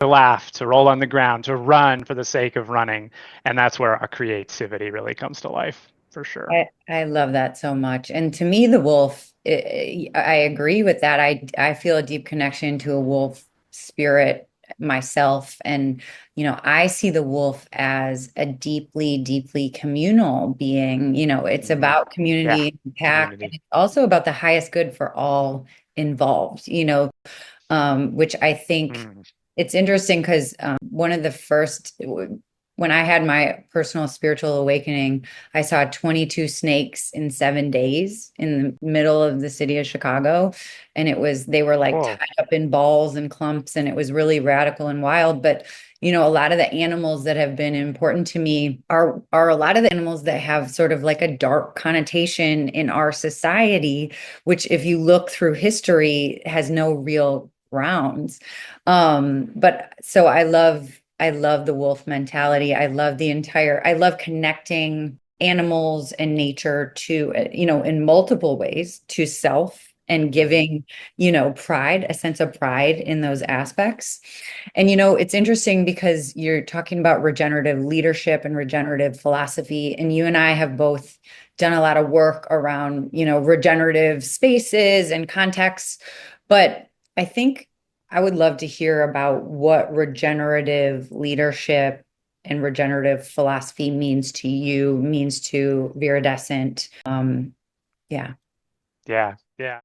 laugh, to roll on the ground, to run for the sake of running. And that's where our creativity really comes to life, for sure. I love that so much. And to me, the wolf, I agree with that. I feel a deep connection to a wolf spirit myself. And, I see the wolf as a deeply, deeply communal being. It's Hmm. about Yeah, community and pack, and community. it's also about the highest good for all involved, which I think Mm. it's interesting because one of the first, when I had my personal spiritual awakening, I saw 22 snakes in 7 days in the middle of the city of Chicago. And they were like Whoa. tied up in balls and clumps, and it was really radical and wild. But, a lot of the animals that have been important to me are a lot of the animals that have sort of like a dark connotation in our society, which if you look through history has no real grounds. But so I love the wolf mentality. I love connecting animals and nature to, in multiple ways to self and Mhm. giving, pride, a sense of pride in those aspects. And, it's interesting because you're talking about regenerative leadership and regenerative philosophy, and you and I have both done a lot of work around, regenerative spaces and contexts. But I think I would love to hear about what regenerative leadership and regenerative philosophy means to you, means to Viridescent. Yeah. Yeah. Yeah.